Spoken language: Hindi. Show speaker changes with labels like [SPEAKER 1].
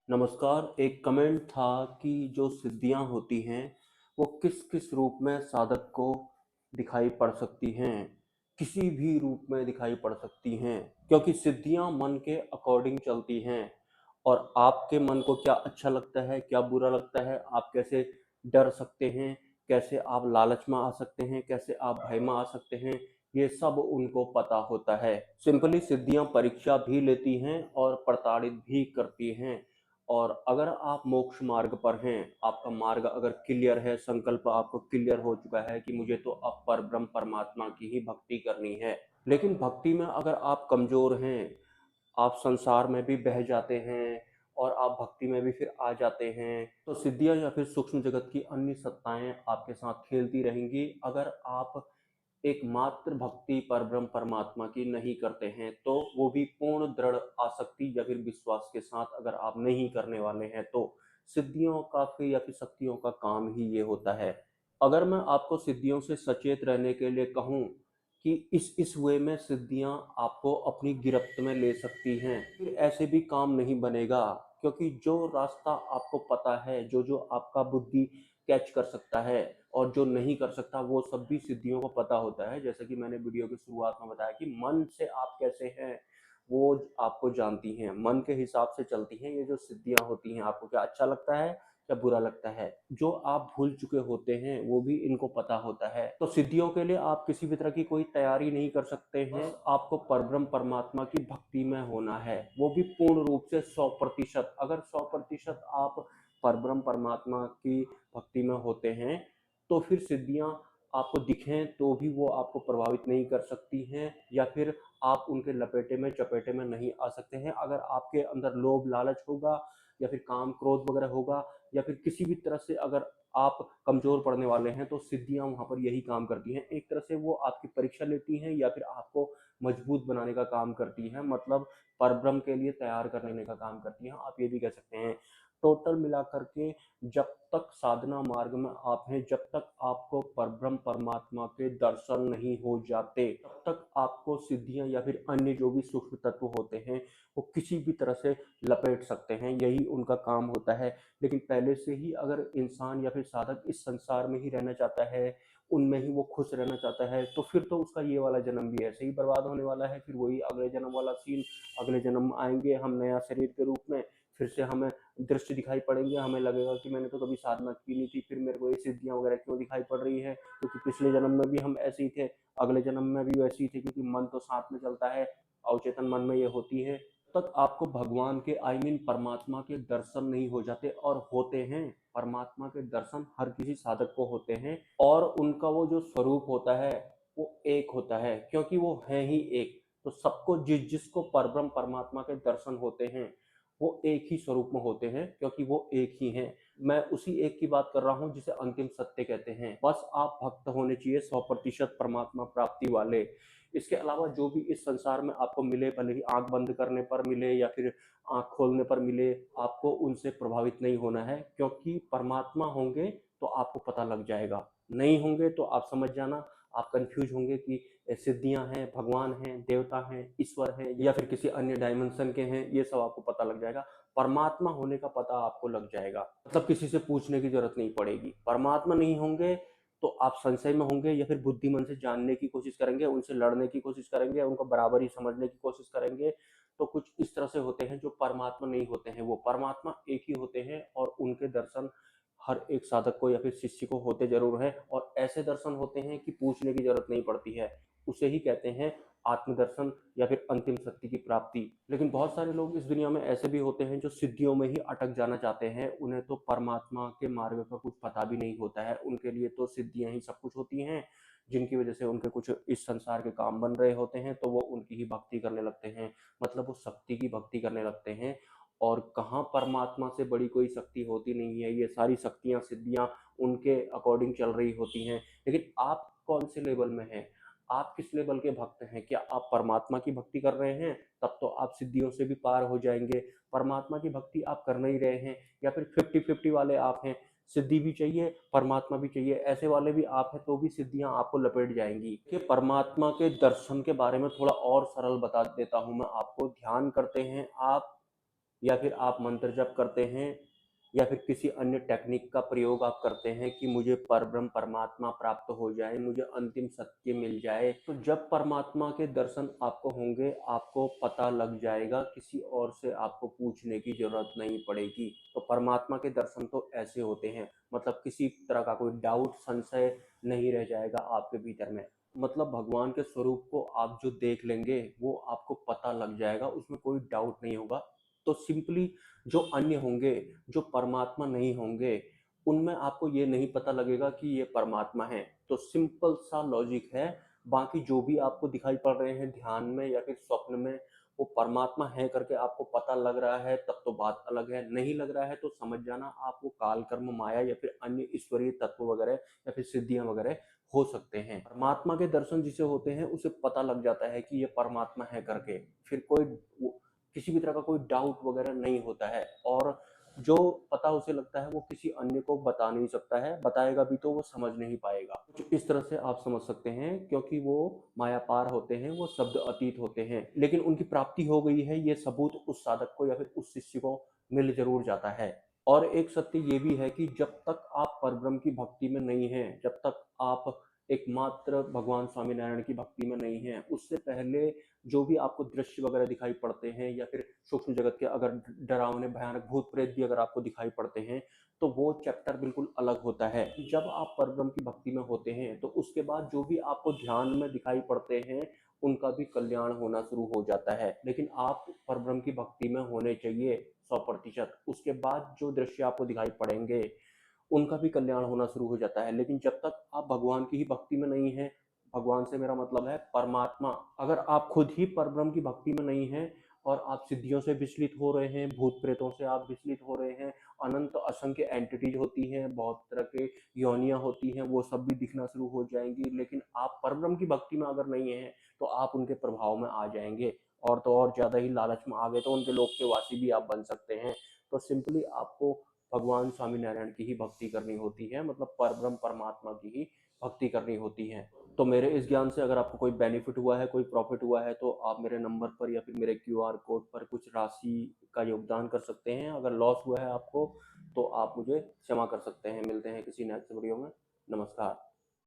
[SPEAKER 1] नमस्कार। एक कमेंट था कि जो सिद्धियाँ होती हैं, वो किस-किस रूप में साधक को दिखाई पड़ सकती हैं? किसी भी रूप में दिखाई पड़ सकती हैं, क्योंकि सिद्धियाँ मन के अकॉर्डिंग चलती हैं और आपके मन को क्या अच्छा लगता है, क्या बुरा लगता है, आप कैसे डर सकते हैं, कैसे आप लालच में आ सकते हैं, कैसे आप भय में आ सकते हैं, ये सब उनको पता होता है। सिंपली सिद्धियाँ परीक्षा भी लेती हैं और प्रताड़ित भी करती हैं। और अगर आप मोक्ष मार्ग पर हैं, आपका मार्ग अगर क्लियर है, संकल्प आपको क्लियर हो चुका है कि मुझे तो अब परब्रह्म परमात्मा की ही भक्ति करनी है। लेकिन भक्ति में अगर आप कमज़ोर हैं, आप संसार में भी बह जाते हैं और आप भक्ति में भी फिर आ जाते हैं, तो सिद्धियाँ या फिर सूक्ष्म जगत की अन्य सत्ताएँ आपके साथ खेलती रहेंगी। अगर आप एकमात्र भक्ति परब्रह्म परमात्मा की नहीं करते हैं, तो वो भी पूर्ण दृढ़ आसक्ति या फिर विश्वास के साथ अगर आप नहीं करने वाले हैं, तो सिद्धियों का फिर या फिर शक्तियों का काम ही ये होता है। अगर मैं आपको सिद्धियों से सचेत रहने के लिए कहूँ कि इस वे में सिद्धियाँ आपको अपनी गिरफ्त में ले सकती हैं, फिर ऐसे भी काम नहीं बनेगा, क्योंकि जो रास्ता आपको पता है, जो आपका बुद्धि कैच कर सकता है और जो नहीं कर सकता, वो सब भी सिद्धियों को पता होता है। जैसे कि मैंने वीडियो की शुरुआत में बताया कि मन से आप कैसे हैं, वो आपको जानती हैं। मन के हिसाब से चलती हैं ये जो सिद्धियाँ होती हैं। आपको क्या अच्छा लगता है, क्या बुरा लगता है, जो आप भूल चुके होते हैं, वो भी इनको पता होता है। तो सिद्धियों के लिए आप किसी भी तरह की कोई तैयारी नहीं कर सकते हैं। बस आपको परब्रह्म परमात्मा की भक्ति में होना है, वो भी पूर्ण रूप से 100%। अगर 100% आप परब्रह्म परमात्मा की भक्ति में होते हैं, तो फिर सिद्धियाँ आपको दिखें तो भी वो आपको प्रभावित नहीं कर सकती हैं, या फिर आप उनके लपेटे में चपेटे में नहीं आ सकते हैं। अगर आपके अंदर लोभ लालच होगा, या फिर काम क्रोध वगैरह होगा, या फिर किसी भी तरह से अगर आप कमजोर पड़ने वाले हैं, तो सिद्धियां वहां पर यही काम करती हैं। एक तरह से वो आपकी परीक्षा लेती हैं या फिर आपको मजबूत बनाने का काम करती हैं, मतलब परब्रह्म के लिए तैयार करने का काम करती हैं, आप ये भी कह सकते हैं। टोटल मिलाकर के जब तक साधना मार्ग में आप हैं, जब तक आपको परब्रह्म परमात्मा के दर्शन नहीं हो जाते, तब तक आपको सिद्धियां या फिर अन्य जो भी सूक्ष्म तत्व होते हैं, वो किसी भी तरह से लपेट सकते हैं, यही उनका काम होता है। लेकिन पहले से ही अगर इंसान या फिर साधक इस संसार में ही रहना चाहता है, उनमें ही वो खुश रहना चाहता है, तो फिर तो उसका ये वाला जन्म भी ऐसे ही बर्बाद होने वाला है। फिर वही अगले जन्म वाला सीन, अगले जन्म आएंगे हम नया शरीर के रूप में, फिर से हमें दृश्य दिखाई पड़ेंगे, हमें लगेगा कि मैंने तो कभी साधना की नहीं थी, फिर मेरे को ये सिद्धियां वगैरह क्यों दिखाई पड़ रही है, क्योंकि पिछले जन्म में भी हम ऐसे ही थे, अगले जन्म में भी वैसे ही थे, क्योंकि मन तो साथ में चलता है, अवचेतन मन में ये होती है। तक आपको भगवान के परमात्मा के दर्शन नहीं हो जाते, और होते हैं। परमात्मा के दर्शन हर किसी साधक को होते हैं, और उनका वो जो स्वरूप होता है, वो एक होता है, क्योंकि वो है ही एक। तो सबको जिसको परब्रह्म परमात्मा के दर्शन होते हैं, वो एक ही स्वरूप में होते हैं, क्योंकि वो एक ही हैं। मैं उसी एक की बात कर रहा हूँ जिसे अंतिम सत्य कहते हैं। बस आप भक्त होने चाहिए 100% परमात्मा प्राप्ति वाले। इसके अलावा जो भी इस संसार में आपको मिले, भले ही आंख बंद करने पर मिले या फिर आंख खोलने पर मिले, आपको उनसे प्रभावित नहीं होना है, क्योंकि परमात्मा होंगे तो आपको पता लग जाएगा। नहीं होंगे तो आप समझ जाना, आप कंफ्यूज होंगे कि सिद्धियां हैं, भगवान हैं, देवता हैं, ईश्वर हैं, या फिर किसी अन्य डायमेंशन के हैं, ये सब आपको पता लग जाएगा। परमात्मा होने का पता आपको लग जाएगा, मतलब किसी से पूछने की जरूरत नहीं पड़ेगी। परमात्मा नहीं होंगे तो आप संशय में होंगे, या फिर बुद्धिमन से जानने की कोशिश करेंगे, उनसे लड़ने की कोशिश करेंगे, उनको बराबर ही समझने की कोशिश करेंगे। तो कुछ इस तरह से होते हैं जो परमात्मा नहीं होते हैं। वो परमात्मा एक ही होते हैं, और उनके दर्शन हर एक साधक को या फिर शिष्य को होते जरूर है, और ऐसे दर्शन होते हैं कि पूछने की जरूरत नहीं पड़ती है। उसे ही कहते हैं आत्मदर्शन या फिर अंतिम शक्ति की प्राप्ति। लेकिन बहुत सारे लोग इस दुनिया में ऐसे भी होते हैं जो सिद्धियों में ही अटक जाना चाहते हैं। उन्हें तो परमात्मा के मार्ग का कुछ पता भी नहीं होता है, उनके लिए तो सिद्धियां ही सब कुछ होती हैं, जिनकी वजह से उनके कुछ इस संसार के काम बन रहे होते हैं, तो वो उनकी ही भक्ति करने लगते हैं, मतलब वो शक्ति की भक्ति करने लगते हैं। और कहाँ परमात्मा से बड़ी कोई शक्ति होती नहीं है, ये सारी शक्तियाँ सिद्धियाँ उनके अकॉर्डिंग चल रही होती हैं। लेकिन आप कौन से लेवल में हैं, आप किस लेवल के भक्त हैं? क्या आप परमात्मा की भक्ति कर रहे हैं? तब तो आप सिद्धियों से भी पार हो जाएंगे। परमात्मा की भक्ति आप कर नहीं रहे हैं, या फिर 50-50 वाले आप हैं, सिद्धि भी चाहिए परमात्मा भी चाहिए, ऐसे वाले भी आप हैं, तो भी सिद्धियां आपको लपेट जाएंगी। कि परमात्मा के दर्शन के बारे में थोड़ा और सरल बता देता हूं मैं आपको। ध्यान करते हैं आप, या फिर आप मंत्र जप करते हैं, या फिर किसी अन्य टेक्निक का प्रयोग आप करते हैं कि मुझे परब्रह्म परमात्मा प्राप्त हो जाए, मुझे अंतिम सत्य मिल जाए, तो जब परमात्मा के दर्शन आपको होंगे, आपको पता लग जाएगा, किसी और से आपको पूछने की जरूरत नहीं पड़ेगी। तो परमात्मा के दर्शन तो ऐसे होते हैं, मतलब किसी तरह का कोई डाउट संशय नहीं रह जाएगा आपके भीतर में। मतलब भगवान के स्वरूप को आप जो देख लेंगे वो आपको पता लग जाएगा, उसमें कोई डाउट नहीं होगा। तो सिंपली जो अन्य होंगे, जो परमात्मा नहीं होंगे, उनमें आपको ये नहीं पता लगेगा कि ये परमात्मा है। तो सिंपल सा लॉजिक है। बाकी जो भी आपको दिखाई पड़ रहे हैं ध्यान में या फिर स्वप्न में, वो परमात्मा है करके आपको पता लग रहा है तब तो बात अलग है, नहीं लग रहा है तो समझ जाना आप वो काल कर्म माया या फिर अन्य ईश्वरीय तत्व वगैरह या फिर सिद्धियां वगैरह हो सकते हैं। परमात्मा के दर्शन जिसे होते हैं उसे पता लग जाता है कि ये परमात्मा है करके, फिर कोई किसी भी तरह का कोई डाउट वगैरह नहीं होता है। और जो पता उसे लगता है वो किसी अन्य को बता नहीं सकता है, बताएगा भी तो वो समझ नहीं पाएगा। कुछ इस तरह से आप समझ सकते हैं, क्योंकि वो माया पार होते हैं, वो शब्द अतीत होते हैं, लेकिन उनकी प्राप्ति हो गई है ये सबूत उस साधक को या फिर उस शिष्य को मिल जरूर जाता है। और एक सत्य ये भी है कि जब तक आप परब्रह्म की भक्ति में नहीं हैं, जब तक आप एकमात्र भगवान स्वामीनारायण की भक्ति में नहीं हैं, उससे पहले जो भी आपको दृश्य वगैरह दिखाई पड़ते हैं या फिर सूक्ष्म जगत के अगर डरावने भयानक भूत प्रेत भी अगर आपको दिखाई पड़ते हैं, तो वो चैप्टर बिल्कुल अलग होता है। जब आप परब्रह्म की भक्ति में होते हैं तो उसके बाद जो भी आपको ध्यान में दिखाई पड़ते हैं उनका भी कल्याण होना शुरू हो जाता है। लेकिन आप परब्रह्म की भक्ति में होने चाहिए 100%। उसके बाद जो दृश्य आपको दिखाई पड़ेंगे उनका भी कल्याण होना शुरू हो जाता है। लेकिन जब तक आप भगवान की ही भक्ति में नहीं हैं, भगवान से मेरा मतलब है परमात्मा, अगर आप खुद ही परब्रह्म की भक्ति में नहीं हैं और आप सिद्धियों से विचलित हो रहे हैं, भूत प्रेतों से आप विचलित हो रहे हैं, अनंत असंख्य एंटिटीज होती हैं, बहुत तरह के योनियां होती हैं, वो सब भी दिखना शुरू हो जाएंगी, लेकिन आप परब्रह्म की भक्ति में अगर नहीं हैं तो आप उनके प्रभाव में आ जाएंगे। और तो और ज्यादा ही लालच में आ गए तो उनके लोक के वासी भी आप बन सकते हैं। तो सिंपली आपको भगवान स्वामीनारायण की ही भक्ति करनी होती है, मतलब परब्रह्म परमात्मा की ही भक्ति करनी होती है। तो मेरे इस ज्ञान से अगर आपको कोई बेनिफिट हुआ है, कोई प्रॉफिट हुआ है, तो आप मेरे नंबर पर या फिर मेरे क्यूआर कोड पर कुछ राशि का योगदान कर सकते हैं। अगर लॉस हुआ है आपको तो आप मुझे क्षमा कर सकते हैं। मिलते हैं किसी नेक्स्ट वीडियो में। नमस्कार।